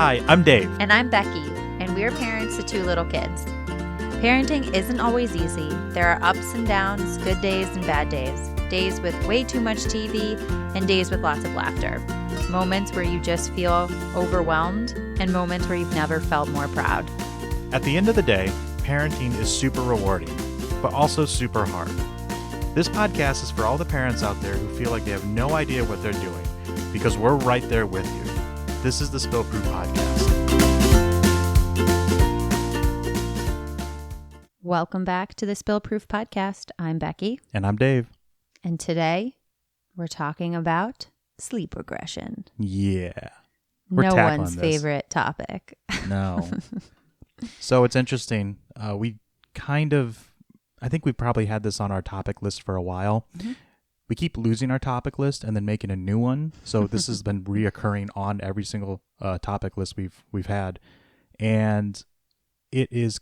Hi, I'm Dave. And I'm Becky, and we're parents to two little kids. Parenting isn't always easy. There are ups and downs, good days and bad days, days with way too much TV, and days with lots of laughter. Moments where you just feel overwhelmed, and moments where you've never felt more proud. At the end of the day, parenting is super rewarding, but also super hard. This podcast is for all the parents out there who feel like they have no idea what they're doing, because we're right there with you. This is the Spillproof podcast. Welcome back to the Spillproof podcast. I'm Becky. And I'm Dave. And today, we're talking about sleep regression. Yeah. No one's favorite topic. No. So it's interesting. I think we probably had this on our topic list for a while. Mm-hmm. We keep losing our topic list and then making a new one. So this has been reoccurring on every single topic list we've had. And it is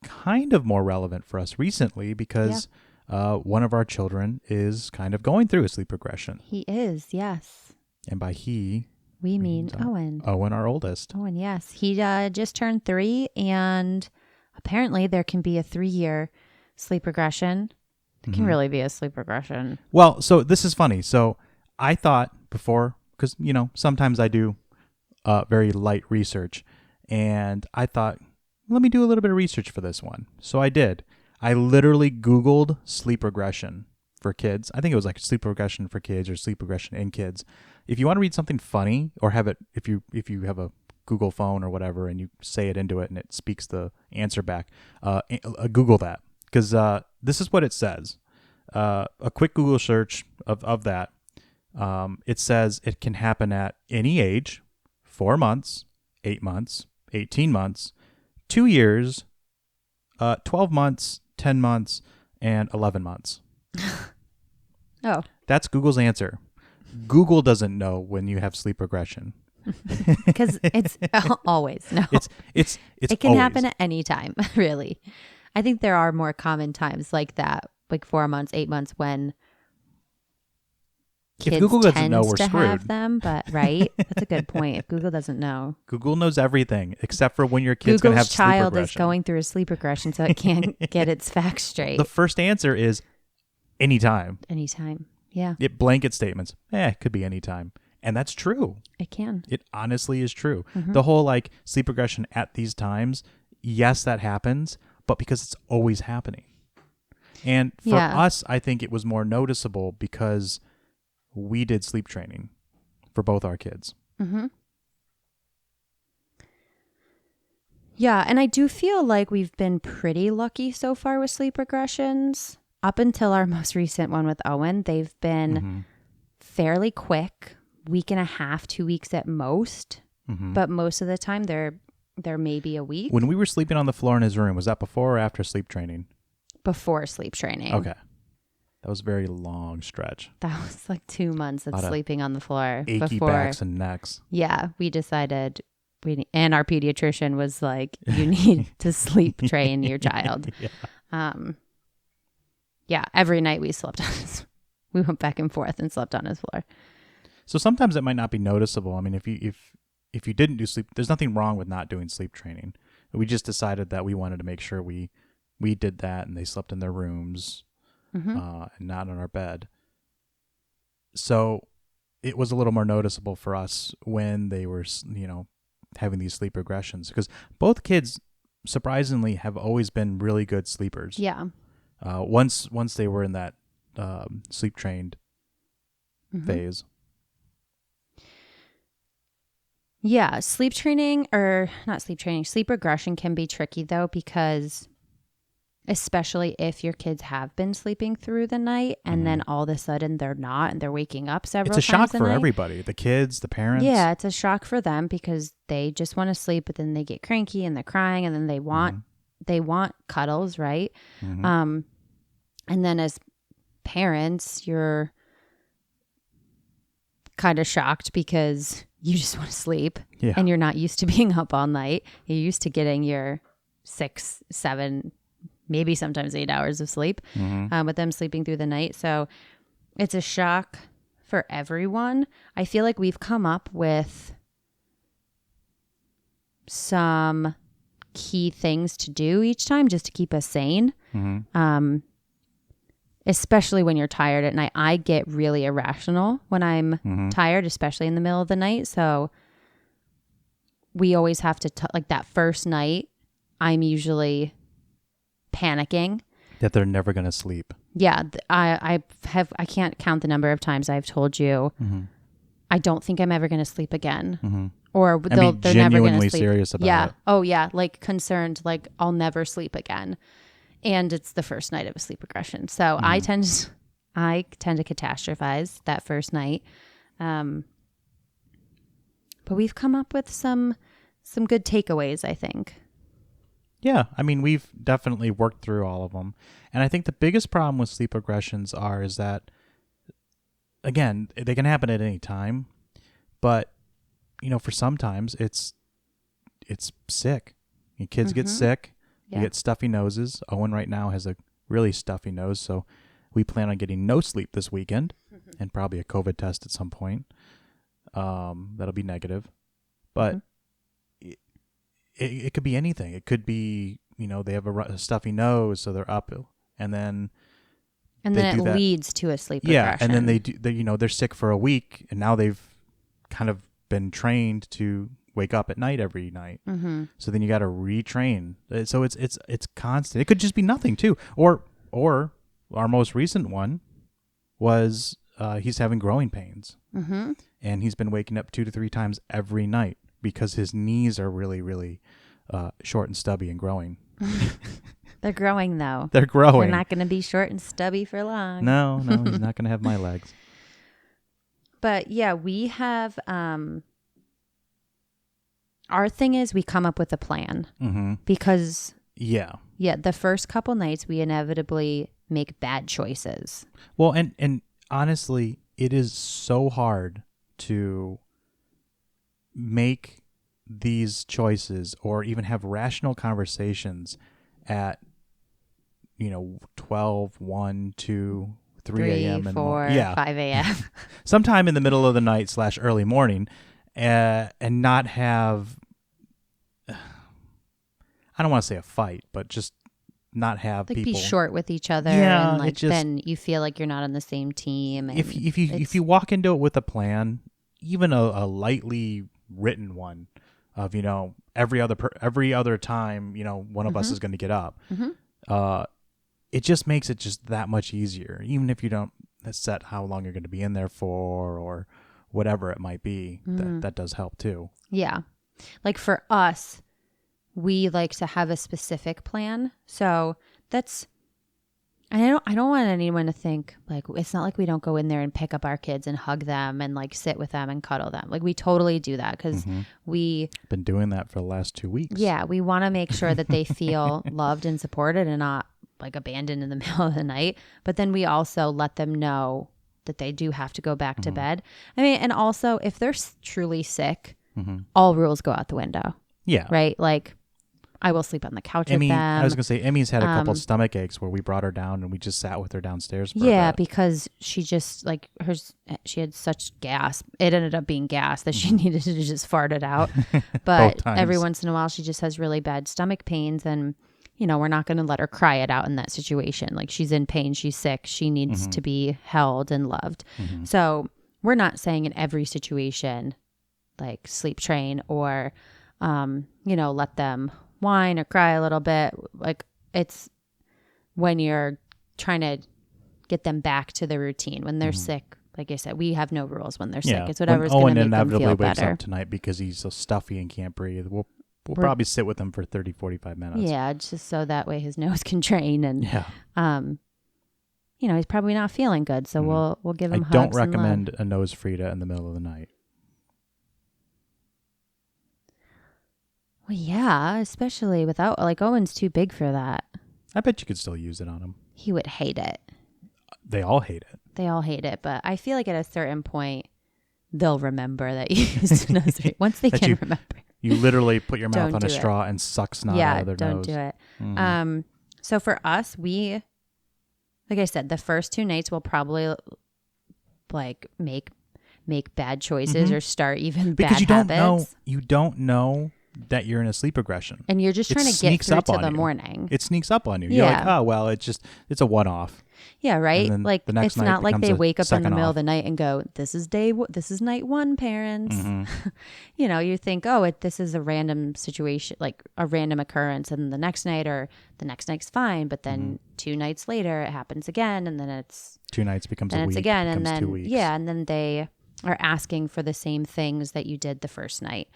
kind of more relevant for us recently because one of our children is kind of going through a sleep regression. He is, yes. And by he, we mean Owen. Owen, our oldest. Owen, yes. He just turned 3, and apparently there can be a 3-year sleep regression. It can really be a sleep regression. Well, so this is funny. So I thought before, because, sometimes I do very light research, and I thought, let me do a little bit of research for this one. So I did. I literally Googled sleep regression for kids. I think it was like sleep regression for kids or sleep regression in kids. If you want to read something funny or have it, if you have a Google phone or whatever and you say it into it and it speaks the answer back, Google that. Because this is what it says. A quick Google search of that. It says it can happen at any age, 4 months, 8 months, 18 months, 2 years, 12 months, 10 months, and 11 months. Oh. That's Google's answer. Google doesn't know when you have sleep regression. Because it's always. No. It can always happen at any time, really. I think there are more common times like that, like 4 months, 8 months, when kids if Google doesn't know, we're to screwed. Have them, but right, that's a good point. If Google doesn't know, Google knows everything except for when your kid's going to have sleep regression. Google's child is going through a sleep regression, so it can't get its facts straight. The first answer is anytime. Anytime, yeah. It blanket statements. It could be anytime. And that's true. It can. It honestly is true. Mm-hmm. The whole sleep regression at these times, yes, that happens, but because it's always happening. And for us, I think it was more noticeable because we did sleep training for both our kids. Mm-hmm. Yeah, and I do feel like we've been pretty lucky so far with sleep regressions. Up until our most recent one with Owen, they've been fairly quick, week and a half, 2 weeks at most. Mm-hmm. But most of the time, they're maybe a week. When we were sleeping on the floor in his room, was that before or after sleep training? Before sleep training. Okay. That was a very long stretch. That was like 2 months of sleeping on the floor. Achy backs and necks. Yeah. We decided, and our pediatrician was like, you need to sleep train your child. Yeah. Every night we slept we went back and forth and slept on his floor. So sometimes it might not be noticeable. I mean, if you didn't do sleep, there's nothing wrong with not doing sleep training. We just decided that we wanted to make sure we did that and they slept in their rooms and not on our bed. So it was a little more noticeable for us when they were, having these sleep regressions because both kids surprisingly have always been really good sleepers. Yeah. Once they were in that sleep trained phase. Yeah, sleep regression can be tricky though, because especially if your kids have been sleeping through the night and then all of a sudden they're not and they're waking up several times. It's a shock for everybody, the kids, the parents. Yeah, it's a shock for them because they just want to sleep, but then they get cranky and they're crying and then they want cuddles, right? Mm-hmm. And then as parents, you're kind of shocked because you just want to sleep and you're not used to being up all night. You're used to getting your 6, 7, maybe sometimes 8 hours of sleep with them sleeping through the night. So it's a shock for everyone. I feel like we've come up with some key things to do each time just to keep us sane. Especially when you're tired at night. I get really irrational when I'm tired, especially in the middle of the night. So we always have to, like that first night, I'm usually panicking. That they're never going to sleep. Yeah. I can't count the number of times I've told you, I don't think I'm ever going to sleep again. Or they're never going to sleep. Serious about it. Oh, yeah. Like concerned, like I'll never sleep again. And it's the first night of a sleep regression. So I tend to catastrophize that first night. But we've come up with some good takeaways, I think. Yeah. I mean, we've definitely worked through all of them. And I think the biggest problem with sleep regressions is that, again, they can happen at any time. But, for sometimes it's sick. Your kids get sick. You get stuffy noses. Owen right now has a really stuffy nose, so we plan on getting no sleep this weekend and probably a COVID test at some point. That'll be negative. But it could be anything. It could be, they have a stuffy nose, so they're up, and then it leads to a sleep regression. Yeah, and then they're sick for a week, and now they've kind of been trained to wake up at night every night. So then you got to retrain. So it's constant. It could just be nothing too. Or our most recent one was he's having growing pains. And he's been waking up 2 to 3 times every night because his knees are really, really short and stubby and growing. They're growing though. They're growing. They're not going to be short and stubby for long. No, he's not going to have my legs. But yeah, we have... Our thing is we come up with a plan because the first couple nights we inevitably make bad choices. Well, and honestly, it is so hard to make these choices or even have rational conversations at 12, 1, 2, 3 a.m. 3, 4, 5 a.m. Sometime in the middle of the night / early morning. And not have, I don't want to say a fight, but just not have like people be short with each other. Yeah, and then you feel like you're not on the same team. And if you walk into it with a plan, even a lightly written one of every other time one of us is going to get up, it just makes it just that much easier. Even if you don't set how long you're going to be in there for or whatever it might be, that does help too. Yeah. Like for us, we like to have a specific plan. So that's, I don't want anyone to think like, it's not like we don't go in there and pick up our kids and hug them and like sit with them and cuddle them. Like we totally do that because we been doing that for the last 2 weeks. Yeah. We want to make sure that they feel loved and supported and not like abandoned in the middle of the night. But then we also let them know that they do have to go back to bed. I mean, and also if they're truly sick, all rules go out the window. Yeah. Right? Like I will sleep on the couch with them. I was going to say, Emmy's had a couple of stomach aches where we brought her down and we just sat with her downstairs for a bit. Because she just like she had such gas. It ended up being gas that she needed to just fart it out. But every once in a while she just has really bad stomach pains and we're not going to let her cry it out in that situation. Like she's in pain, she's sick, she needs to be held and loved. So we're not saying in every situation, like sleep train or, let them whine or cry a little bit. Like it's when you're trying to get them back to the routine. When they're sick, like I said, we have no rules when they're sick. It's whatever's going to make them feel better. Owen inevitably wakes up tonight because he's so stuffy and can't breathe. We'll probably sit with him for 30, 45 minutes. Yeah, just so that way his nose can drain and, he's probably not feeling good. So we'll give him hugs. I don't recommend a nose Frida in the middle of the night. Well, yeah, especially without, like Owen's too big for that. I bet you could still use it on him. He would hate it. They all hate it. But I feel like at a certain point, they'll remember that you used a nose ring. Once they can remember. You literally put your mouth on a straw and suck snot out of their nose. Yeah, don't do it. So for us, we, like I said, the first 2 nights we'll probably like make bad choices or start even because bad habits. You don't know that you're in a sleep regression. And you're just trying to get through to the morning. It sneaks up on you. You're like, oh, well, it's a one-off. Yeah, right? Like, it's not like they wake up in the middle of the night and go, this is night one, parents. You know, you think, this is a random situation, like a random occurrence. And the next night or the next night's fine. But then 2 nights later, it happens again. And then it's 2 nights becomes a week. And it's again. And then 2 weeks. Yeah. And then they are asking for the same things that you did the first night.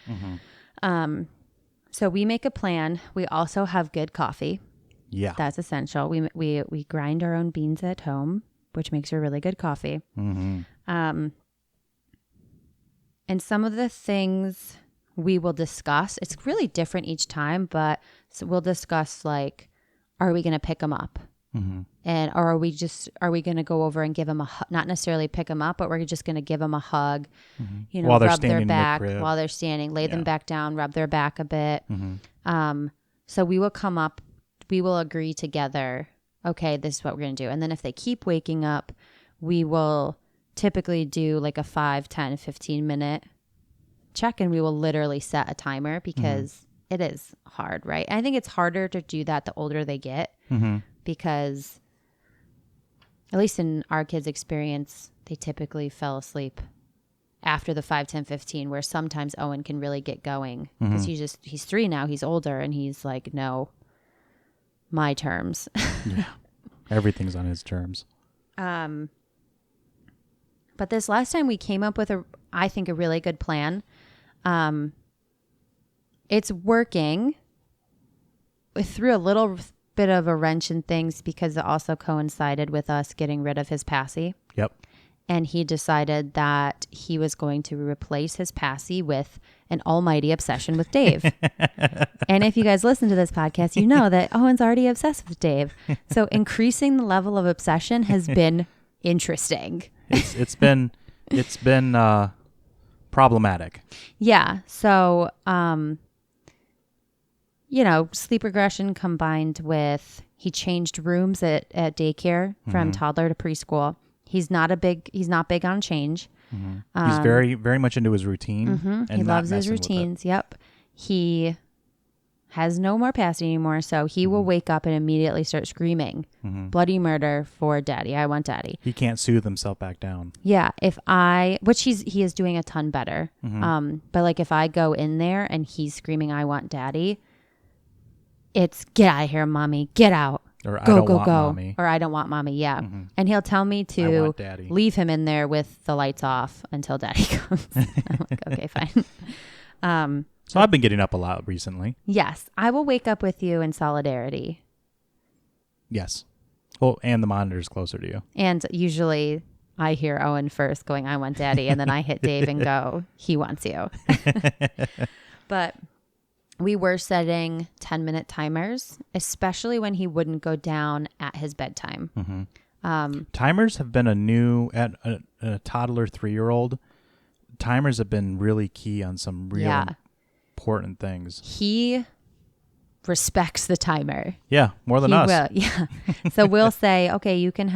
So we make a plan. We also have good coffee. Yeah. That's essential. We grind our own beans at home, which makes for really good coffee. And some of the things we will discuss, it's really different each time, but so we'll discuss like, are we going to pick them up? And or are we going to go over and give them not necessarily pick them up, but we're just going to give them a hug, you know, rub their back while they're standing, lay them back down, rub their back a bit. So we will agree together, okay, this is what we're going to do. And then if they keep waking up, we will typically do like a 5, 10, 15 minute check, and we will literally set a timer because it is hard, right? And I think it's harder to do that the older they get because at least in our kids' experience, they typically fell asleep after the 5, 10, 15, where sometimes Owen can really get going because he's 3 now, he's older, and he's like, no, my terms. Yeah. Everything's on his terms. But this last time we came up with I think a really good plan. It's working. We threw a little bit of a wrench in things because it also coincided with us getting rid of his passy. Yep. And he decided that he was going to replace his passy with an almighty obsession with Dave. And if you guys listen to this podcast, you know that Owen's already obsessed with Dave. So increasing the level of obsession has been interesting. It's been problematic. Yeah. So, you know, sleep regression combined with he changed rooms at daycare from toddler to preschool. He's not big on change. He's very, very much into his routine. And he loves his routines. Yep. He has no more passing anymore. So he will wake up and immediately start screaming, bloody murder for daddy. I want daddy. He can't soothe himself back down. Yeah. Which he is doing a ton better. But like if I go in there and he's screaming, I want daddy, it's get out of here, mommy, get out. Or I don't want go. mommy. Or I don't want mommy, yeah. And he'll tell me to leave him in there with the lights off until daddy comes. I'm like, okay, fine. So I've been getting up a lot recently. Yes. I will wake up with you in solidarity. Yes. Well, and the monitor's closer to you. And usually I hear Owen first going, I want daddy. And then I hit Dave and go, he wants you. But we were setting 10-minute timers, especially when he wouldn't go down at his bedtime. Timers have been at a toddler 3-year-old. Timers have been really key on some real important things. He respects the timer. Yeah, more than us. Will, yeah. So we'll say, okay, you can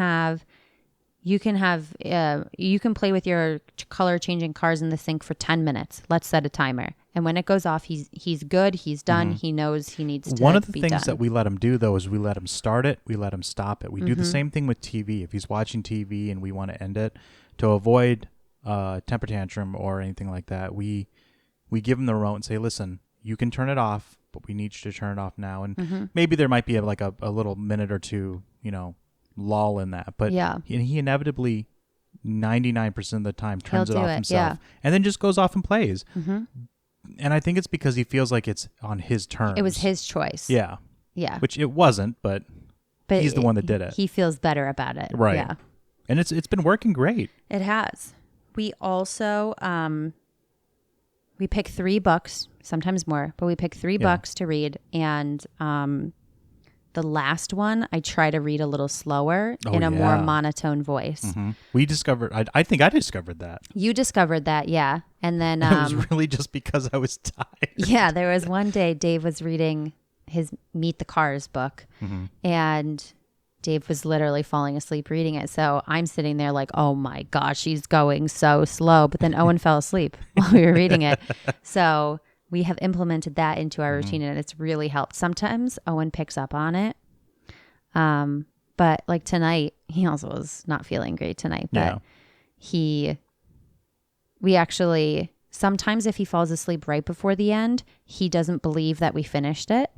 play with your color changing cars in the sink for 10 minutes. Let's set a timer. And when it goes off, he's good. He's done. He knows he needs to be done. One of the things that we let him do, though, is we let him start it. We let him stop it. We do the same thing with TV. If he's watching TV and we want to end it, to avoid temper tantrum or anything like that, we give him the remote and say, listen, you can turn it off, but we need you to turn it off now. And maybe there might be a little minute or two, lull in that. But he inevitably 99% of the time turns it off himself and then just goes off and plays. And I think it's because he feels like it's on his terms. It was his choice. Yeah. Yeah. Which it wasn't, but he's the one that did it. He feels better about it. Right. Yeah. And it's been working great. It has. We also we pick 3 books, sometimes more, but we pick 3 books to read. And the last one, I try to read a little slower in a more monotone voice. We discovered, I think I discovered that. You discovered that, yeah. And then it was really just because I was tired. Yeah, there was one day Dave was reading his Meet the Cars book, and Dave was literally falling asleep reading it. So I'm sitting there like, oh my gosh, she's going so slow. But then Owen fell asleep while we were reading it. So we have implemented that into our routine, and it's really helped. Sometimes Owen picks up on it. But like tonight, he also was not feeling great tonight, but we actually, sometimes if he falls asleep right before the end, he doesn't believe that we finished it.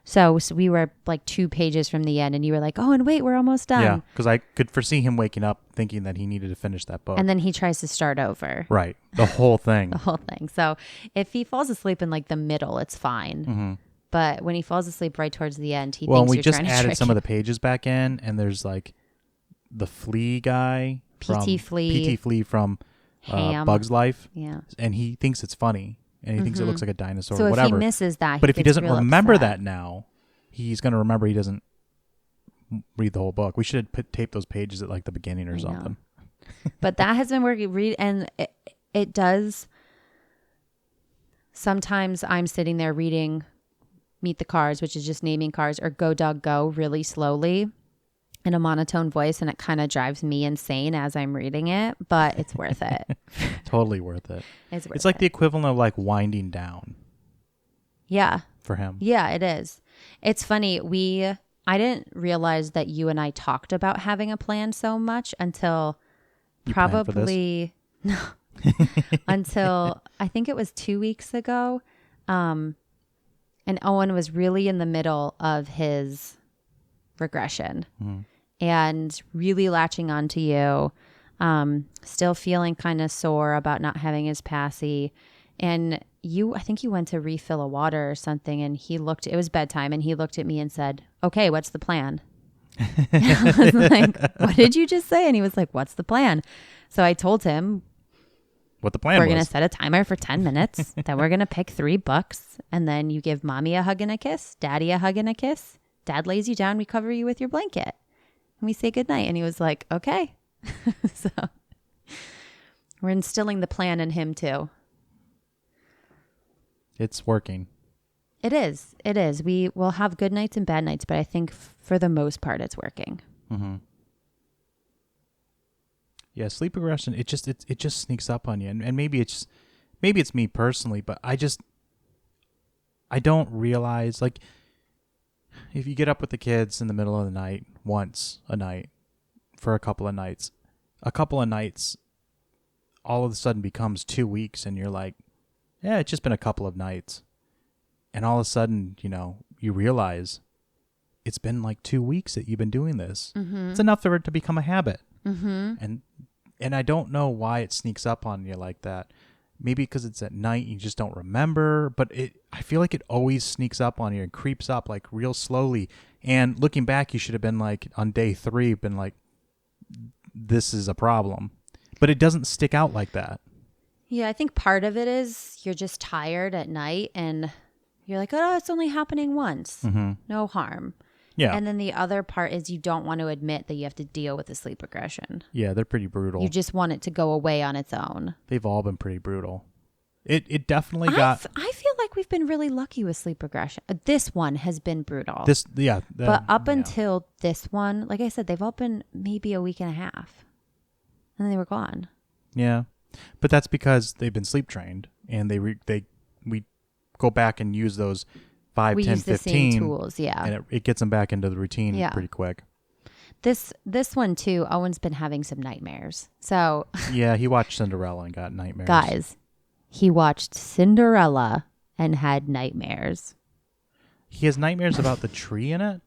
So we were like 2 pages from the end, and you were like, oh, and wait, we're almost done. Yeah, because I could foresee him waking up thinking that he needed to finish that book. And then he tries to start over. Right. The whole thing. The whole thing. So if he falls asleep in like the middle, it's fine. But when he falls asleep right towards the end, he thinks you're trying to trick him. Well, we just added some of the pages back in, and there's like the flea guy. PT Flea from Bug's Life. Yeah. And he thinks it's funny, and he thinks it looks like a dinosaur or whatever. So if he misses that, but if he doesn't remember upset. that now, he's going to remember he doesn't read the whole book. We should have taped those pages at like the beginning or something. But that has been working. And it does. Sometimes I'm sitting there reading Meet the Cars, which is just naming cars, or Go Dog Go really slowly in a monotone voice, and it kind of drives me insane as I'm reading it, but it's worth it. Totally worth it. It's like the equivalent of like winding down. Yeah. For him. Yeah, it is. It's funny. I didn't realize that you and I talked about having a plan so much until probably until I think it was 2 weeks ago. And Owen was really in the middle of his regression and really latching onto you, still feeling kind of sore about not having his passy. And I think you went to refill a water or something, and it was bedtime, and he looked at me and said, okay, what's the plan? I was like, what did you just say? And he was like, what's the plan? So I told him, what the plan We're going to set a timer for 10 minutes. Then we're going to pick 3 books. And then you give mommy a hug and a kiss, daddy a hug and a kiss. Dad lays you down. We cover you with your blanket. And we say goodnight. And he was like, okay. So we're instilling the plan in him too. It's working. It is. It is. We will have good nights and bad nights, but I think for the most part, it's working. Yeah, sleep regression, it just sneaks up on you. And maybe it's me personally, but I don't realize, like, if you get up with the kids in the middle of the night once a night for a couple of nights all of a sudden becomes 2 weeks, and you're like, yeah, it's just been a couple of nights. And all of a sudden, you realize it's been like 2 weeks that you've been doing this. It's enough for it to become a habit. And I don't know why it sneaks up on you like that. Maybe because it's at night, you just don't remember. But I feel like it always sneaks up on you and creeps up like real slowly. And looking back, you should have been like on day 3, been like, this is a problem. But it doesn't stick out like that. Yeah, I think part of it is you're just tired at night and you're like, oh, it's only happening once. No harm. Yeah. And then the other part is you don't want to admit that you have to deal with the sleep regression. Yeah, they're pretty brutal. You just want it to go away on its own. They've all been pretty brutal. It definitely I feel like we've been really lucky with sleep regression. This one has been brutal. But up until this one, like I said, they've all been maybe a week and a half. And then they were gone. Yeah. But that's because they've been sleep trained, and we go back and use those 5, 10, 15 the same tools, yeah. And it gets them back into the routine pretty quick. This one too, Owen's been having some nightmares. So yeah, he watched Cinderella and got nightmares. Guys, he watched Cinderella and had nightmares. He has nightmares about the tree in it?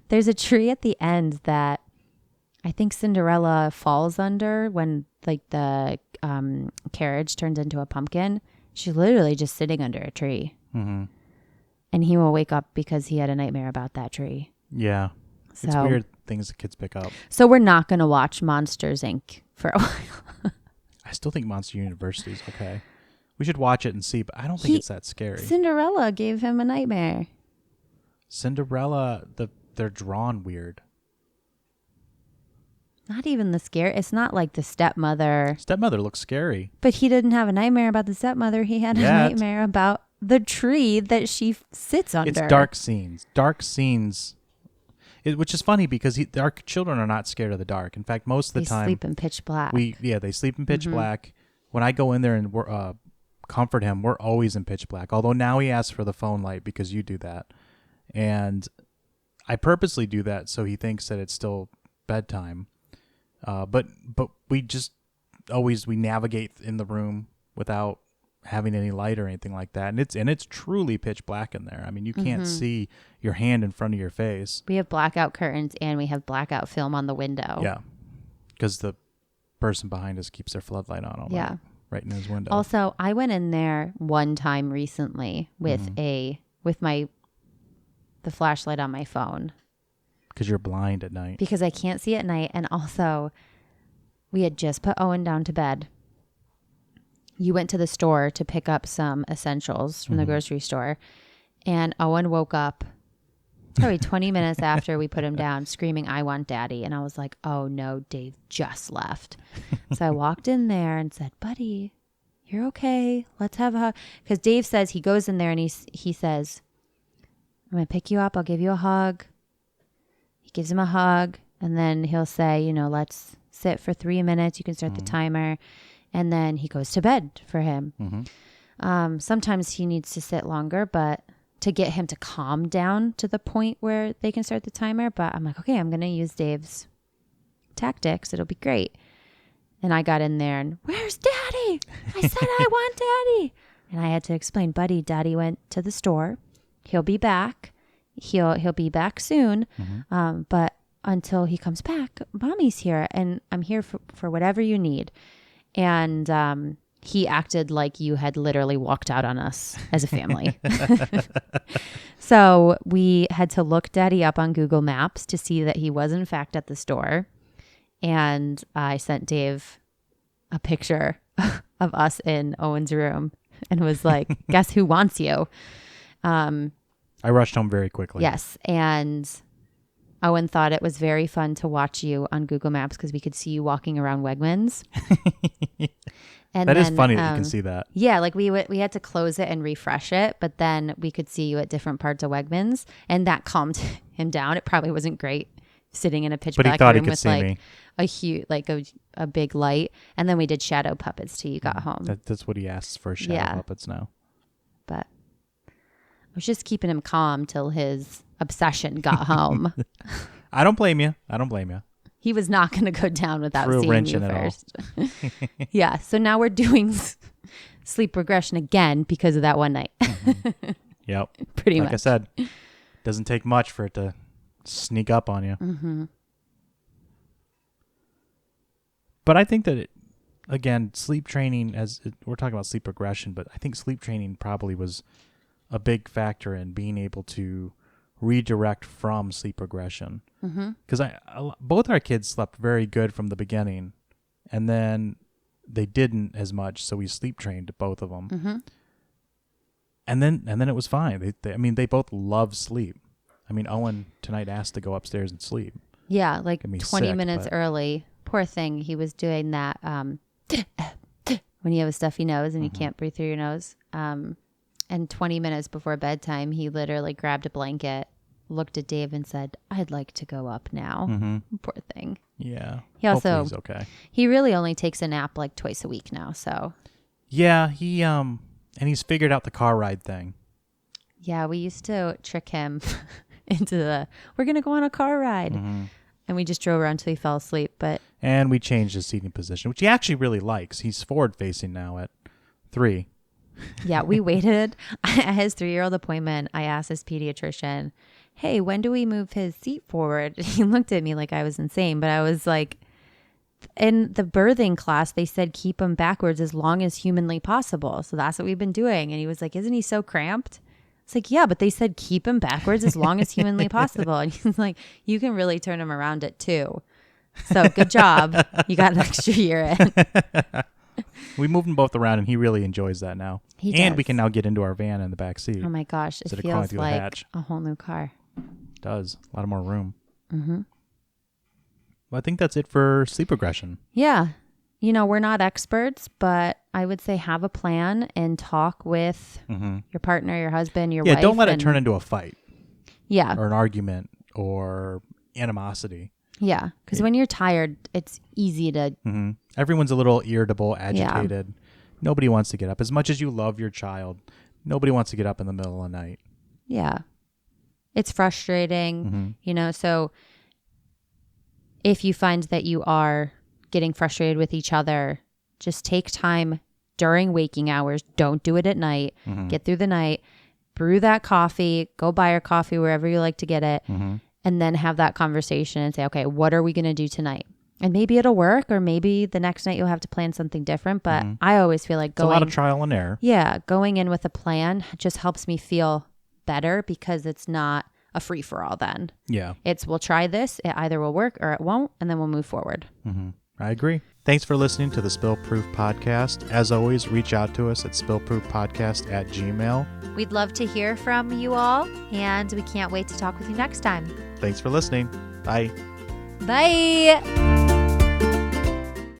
There's a tree at the end that I think Cinderella falls under when like the carriage turns into a pumpkin. She's literally just sitting under a tree. And he will wake up because he had a nightmare about that tree. Yeah. It's weird things that kids pick up. So we're not going to watch Monsters, Inc. for a while. I still think Monster University is okay. We should watch it and see, but I don't think it's that scary. Cinderella gave him a nightmare. Cinderella, they're drawn weird. Not even the scare. It's not like the stepmother. Stepmother looks scary. But he didn't have a nightmare about the stepmother. He had a nightmare about the tree that she sits under. It's dark scenes. Which is funny because our children are not scared of the dark. In fact, most of the time they sleep in pitch black. They sleep in pitch black. When I go in there and comfort him, we're always in pitch black. Although now he asks for the phone light because you do that. And I purposely do that so he thinks that it's still bedtime. But we just we navigate in the room without having any light or anything like that. And it's truly pitch black in there. I mean, you can't see your hand in front of your face. We have blackout curtains and we have blackout film on the window. Yeah. Because the person behind us keeps their floodlight on all night, right in his window. Also, I went in there one time recently with the flashlight on my phone. Because you're blind at night. Because I can't see at night. And also, we had just put Owen down to bed. You went to the store to pick up some essentials from the grocery store. And Owen woke up probably 20 minutes after we put him down screaming, "I want daddy." And I was like, oh no, Dave just left. So I walked in there and said, "Buddy, you're okay. Let's have a hug." Because Dave says he goes in there and he says, "I'm going to pick you up. I'll give you a hug." He gives him a hug. And then he'll say, let's sit for 3 minutes. You can start the timer. And then he goes to bed for him. Sometimes he needs to sit longer, but to get him to calm down to the point where they can start the timer. But I'm like, okay, I'm going to use Dave's tactics. It'll be great. And I got in there and, "Where's daddy? I said I want daddy." And I had to explain, "Buddy, daddy went to the store. He'll be back. He'll be back soon. But until he comes back, mommy's here and I'm here for whatever you need." And he acted like you had literally walked out on us as a family. So we had to look daddy up on Google Maps to see that he was in fact at the store. And I sent Dave a picture of us in Owen's room and was like, "Guess who wants you?" I rushed home very quickly. Yes. And Owen thought it was very fun to watch you on Google Maps because we could see you walking around Wegmans. And that is funny that you can see that. Yeah, like we had to close it and refresh it, but then we could see you at different parts of Wegmans, and that calmed him down. It probably wasn't great sitting in a pitch black room with like a huge, like a big light, and then we did shadow puppets till you got home. That's what he asks for, shadow puppets now. But I was just keeping him calm till his obsession got home. I don't blame you. He was not going to go down without Threw a seeing wrench you in it all. first. Yeah. So now we're doing sleep regression again because of that one night. Yep. Pretty much. Like I said, doesn't take much for it to sneak up on you. But I think that, again, sleep training, we're talking about sleep regression, but I think sleep training probably was a big factor in being able to redirect from sleep regression. Because both our kids slept very good from the beginning, and then they didn't as much, so we sleep trained both of them. And then it was fine. They both love sleep. I mean, Owen tonight asked to go upstairs and sleep. Yeah, like 20 sick, minutes early. Poor thing. He was doing that when you have a stuffy nose and you can't breathe through your nose. And 20 minutes before bedtime, he literally grabbed a blanket, looked at Dave and said, "I'd like to go up now." Poor thing. Yeah. He also, hopefully he's okay. He really only takes a nap like twice a week now, so. Yeah, and he's figured out the car ride thing. Yeah, we used to trick him into we're going to go on a car ride. And we just drove around until he fell asleep. And we changed his seating position, which he actually really likes. He's forward facing now at 3. Yeah, we waited. At his 3-year-old appointment, I asked his pediatrician, "Hey, when do we move his seat forward?" He looked at me like I was insane, but I was like, in the birthing class, they said keep him backwards as long as humanly possible. So that's what we've been doing. And he was like, "Isn't he so cramped?" It's like, "Yeah, but they said keep him backwards as long as humanly possible." And he's like, "You can really turn him around at 2. So good job. You got an extra year in." We moved them both around, and he really enjoys that now. And we can now get into our van in the back seat. Oh my gosh, it feels like a whole new car. It does. A lot more room. Well, I think that's it for sleep regression. Yeah. We're not experts, but I would say have a plan and talk with your partner, your husband, your wife. Yeah, don't let it turn into a fight. Yeah. Or an argument or animosity. Yeah, because when you're tired, it's easy to... Everyone's a little irritable, agitated. Nobody wants to get up. As much as you love your child, nobody wants to get up in the middle of the night. Yeah. It's frustrating, so if you find that you are getting frustrated with each other, just take time during waking hours. Don't do it at night. Get through the night, brew that coffee, go buy your coffee wherever you like to get it, and then have that conversation and say, okay, what are we going to do tonight? And maybe it'll work, or maybe the next night you'll have to plan something different. But I always feel like it's a lot of trial and error. Yeah, going in with a plan just helps me feel better because it's not a free-for-all then. Yeah. We'll try this. It either will work or it won't, and then we'll move forward. I agree. Thanks for listening to the Spillproof podcast. As always, reach out to us at spillproofpodcast@gmail.com. We'd love to hear from you all, and we can't wait to talk with you next time. Thanks for listening. Bye. Bye.